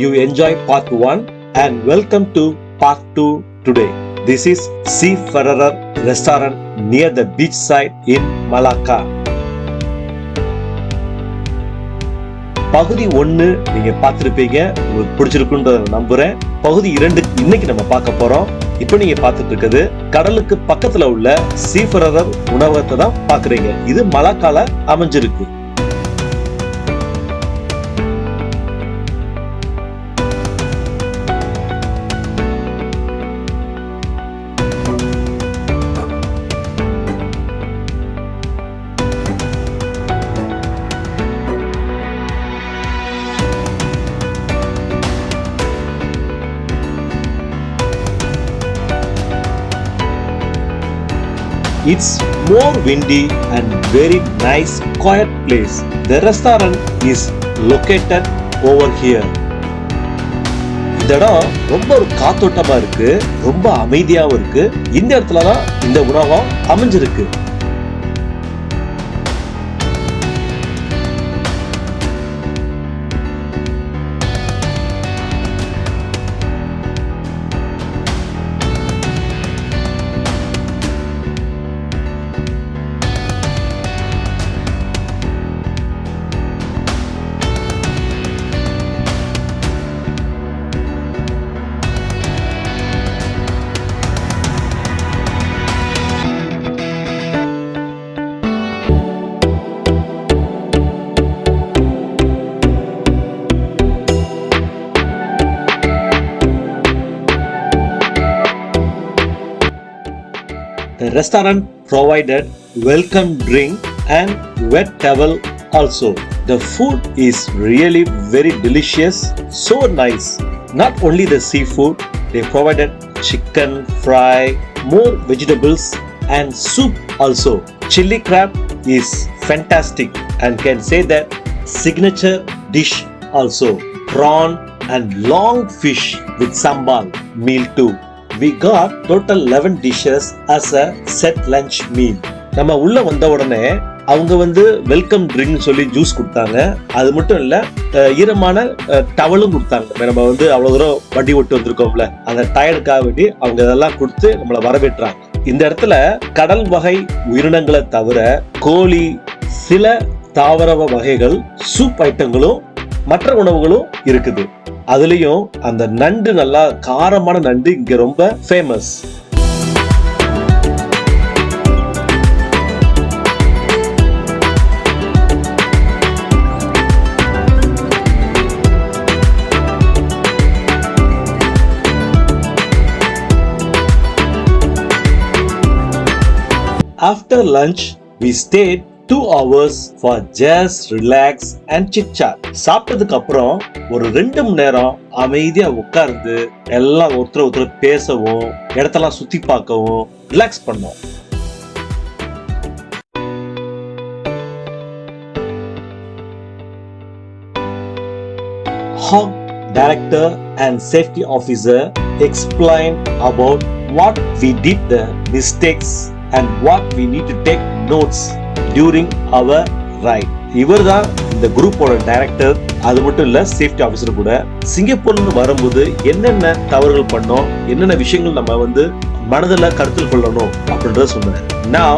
you enjoy part 1 and welcome to part 2 today. This is Seafarer Restaurant near the beach side in Malacca. பகுதி 1 நீங்க பார்த்திருப்பீங்க, உங்களுக்கு பிடிச்சிருக்குன்றத நம்புறேன். பகுதி 2 இன்னைக்கு நம்ம பார்க்க போறோம். இப்போ நீங்க பார்த்துட்டு இருக்கிறது கடலுக்கு பக்கத்துல உள்ள சீஃபரர் உணவகத்தை தான் பாக்குறீங்க. இது மலாக்கால அமைஞ்சிருக்கு. It's more windy and very nice quiet place. The restaurant is located over here. இந்த இடம் ரொம்ப ஒரு காத்தோட்டமா இருக்கு, ரொம்ப அமைதியாவும் இருக்கு. இந்த இடத்துல தான் இந்த உணவகம் அமைஞ்சிருக்கு. The restaurant provided welcome drink and wet towel also. The food is really very delicious, so nice. Not only the seafood, they provided chicken fry, more vegetables and soup also. Chili crab is fantastic and can say that signature dish also. Prawn and long fish with sambal meal too. We got total 11 dishes as a set lunch meal. நம்ம உள்ள வந்த உடனே அவங்க welcome drink சொல்லி juice கொடுத்தாங்க. அது மட்டும் இல்ல, ஈரமான டவலும் கொடுத்தாங்க. நம்ம அவ்வளவு தூரம் வண்டி ஓட்டு வந்திருக்கோம்ல, அந்த டயர்டுக்காக வேண்டி அவங்க இதெல்லாம் கொடுத்து நம்மளை வரவேற்றாங்க. இந்த இடத்துல கடல் வகை உயிரினங்களை தவிர கோழி, சில தாவர வகைகள், சூப் ஐட்டங்களும் மற்ற உணவுகளும் இருக்குது. அதுலயும் அந்த நண்டு, நல்லா காரமான நண்டு இங்க ரொம்ப famous. After lunch, we stayed 2 hours for just relax and chit chat. சாப்பிட்டதுக்கு அப்புறம் ஒரு 2 மணி நேரம் அமைதியா உட்கார்ந்து எல்லாம் ஒருத்தர் பேசவும், இடத்தெல்லாம் சுத்தி பார்க்கவும், ரிலாக்ஸ் பண்ணோம். Hog director and safety officer explained about what we did, the mistakes and what we need to take notes during our ride. இவர்தான் இந்த குரூப்போட டைரக்டர். அது மட்டும் இல்ல, சேஃப்டி ஆபீசர் கூட. சிங்கப்பூர்ல வரும்போது என்னென்ன தவறுகள் பண்ணோம், என்னென்ன விஷயங்கள் நம்ம மனதில் கருத்தில் கொள்ளணும் அப்படின்றத சொன்னார். Now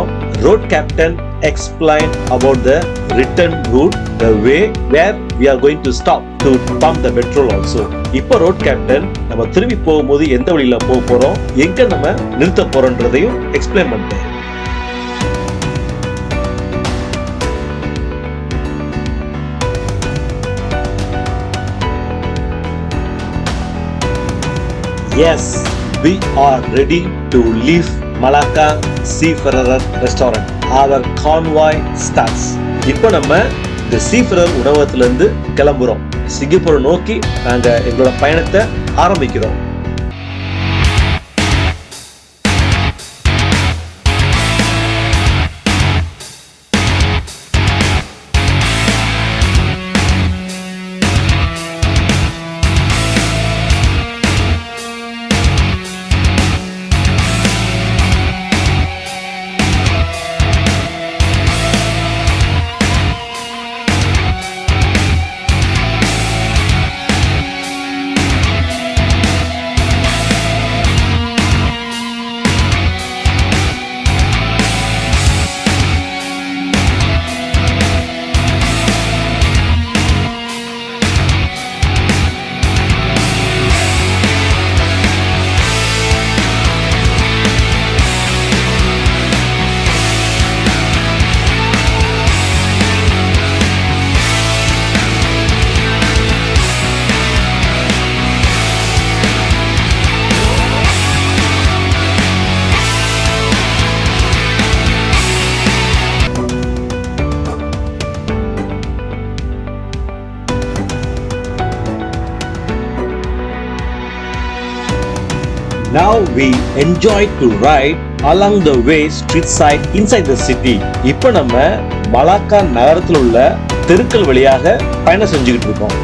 road captain explained about the return route, the way where we are going to stop to pump the petrol also. இப்போ ரோட் கேப்டன் நம்ம திரும்பி போகும்போது எந்த வழியில போக போறோம், எங்க நம்ம நிறுத்த போறோம்ன்றதையும் எக்ஸ்பிளைன் பண்ணிட்டார். Yes, we are ready to leave Malacca Seafarer Restaurant. Our convoy starts. இப்போ நம்ம இந்த சீஃபரர் உணவகத்திலிருந்து கிளம்புறோம். சிங்கப்பூரை நோக்கி நாங்க எங்களோட பயணத்தை ஆரம்பிக்கிறோம். Now we enjoy to ride along the way street side inside the city. இப்போ நம்ம மலாக்கா நகரத்தில் உள்ள தெருக்கள் வழியாக பயணம் செஞ்சுக்கிட்டு இருக்கோம்.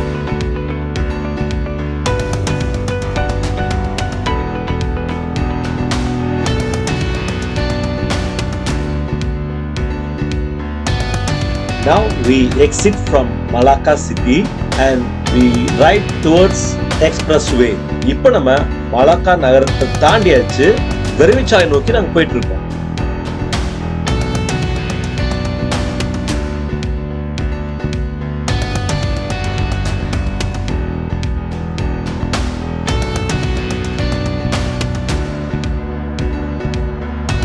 Now we exit from Malacca city and we ride towards expressway. இப்போ நம்ம மலாக்கா நகரத்தை தாண்டியாச்சு, விரைவுச்சாலை நோக்கி நாங்க போயிட்டு இருக்கோம்.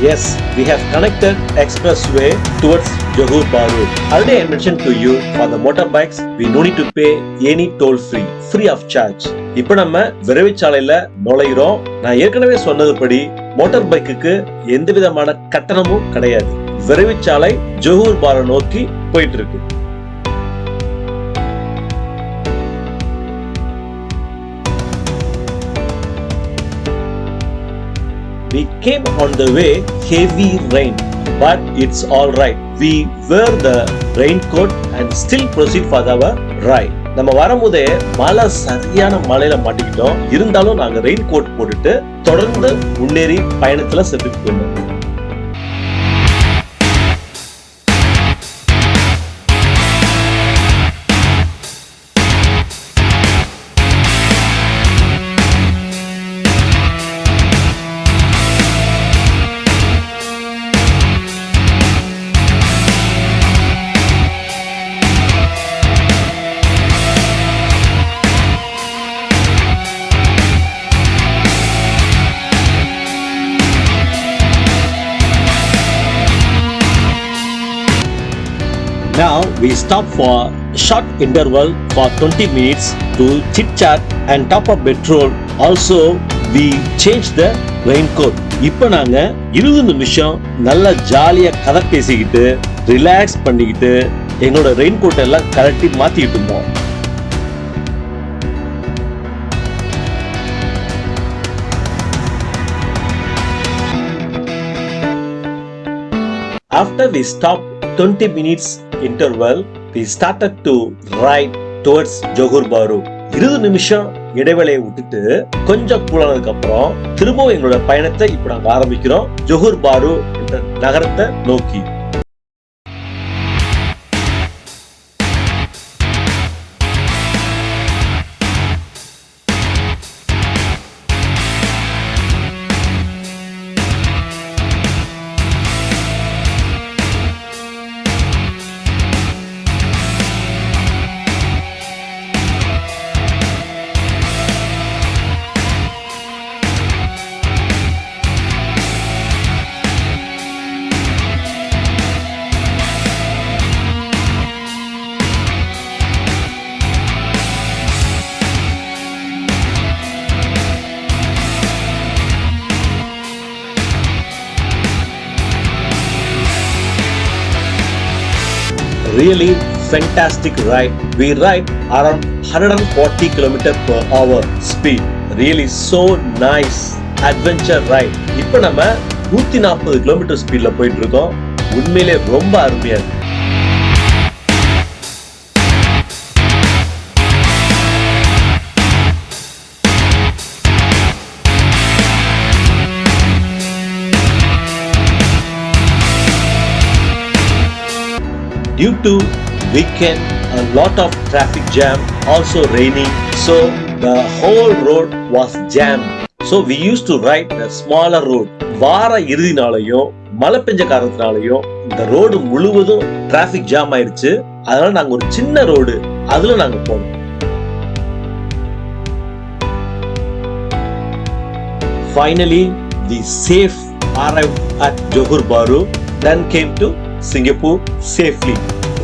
Yes, we have connected expressway towards Johor Bahru. Already I mentioned to you, for the motorbikes, we no need to pay any toll free of charge. இப்போ நம்ம விரைவுச்சாலையில நுழைகிறோம். நான் ஏற்கனவே சொன்னதுபடி மோட்டார் பைக்குக்கு எந்த விதமான கட்டணமும் கிடையாது. விரைவுச்சாலை ஜோஹர் பாரு நோக்கி போயிட்டு இருக்கு. We came on the way heavy rain, but it's all right. We wear the raincoat and still proceed for our ride. நம்ம வரும்போதே மழை சரியான மழையில மாட்டிக்கிட்டோம். இருந்தாலும் நாங்க ரெயின் கோட் போட்டுட்டு தொடர்ந்து முன்னேறி பயணத்துல சென்றுட்டு இருந்தோம். Now we stop for short interval for 20 minutes to chit chat and top up petrol. Also we change the raincoat. இப்போ நாங்க 20 நிமிஷம் நல்ல ஜாலியா கதை பேசிக்கிட்டு ரிலாக்ஸ் பண்ணிக்கிட்டு எங்களோட ரெயின்கோட் எல்லாம் கழட்டி மாத்திக்கிட்டு இருந்தோம். After we stopped 20 minutes interval, we started to ride towards Johor Bahru. 20 நிமிஷம் இடைவேளையை விட்டுட்டு கொஞ்சம் கூலானதுக்கு அப்புறம் திரும்பவும் எங்களோட பயணத்தை இப்ப நாங்க ஆரம்பிக்கிறோம் ஜோஹர் பாரு என்ற நகரத்தை நோக்கி. Really fantastic ride. We ride around 140 km/h speed. Really so nice adventure ride. இப்போ நம்ம 140 km ஸ்பீட்ல போயிட்டு இருக்கோம். உண்மையிலே ரொம்ப அருமையா இருக்கு. Due to weekend, a lot of traffic jam, also raining, so the whole road was jammed. So we used to ride the smaller road. வார இறுதி நாளையும் மழை பெஞ்ச காரணத்தினாலையும் இந்த ரோடு முழுவதும் டிராபிக் ஜாம் ஆயிடுச்சு. அதனால நாங்க ஒரு சின்ன ரோடு அதுல நாங்க போனோம். Finally, we safe arrived at Johor Bahru, then came to Singapore safely.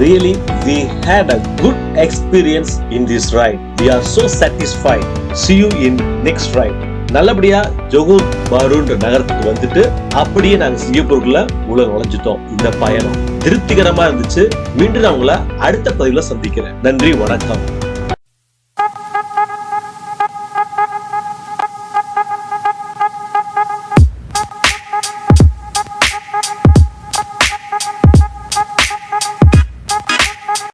Really, we had a good experience in this ride. We are so satisfied. See you in next ride. நல்லபடியா Johor பாருன்ற நகரத்துக்கு வந்துட்டு அப்படியே நாங்க சிங்கப்பூருக்குள்ள உள்ள நுழைஞ்சிட்டோம். இந்த பயணம் திருப்திகரமா இருந்துச்சு. மீண்டும் நான் உங்களை அடுத்த பதிவுல சந்திக்கிறேன். நன்றி, வணக்கம்.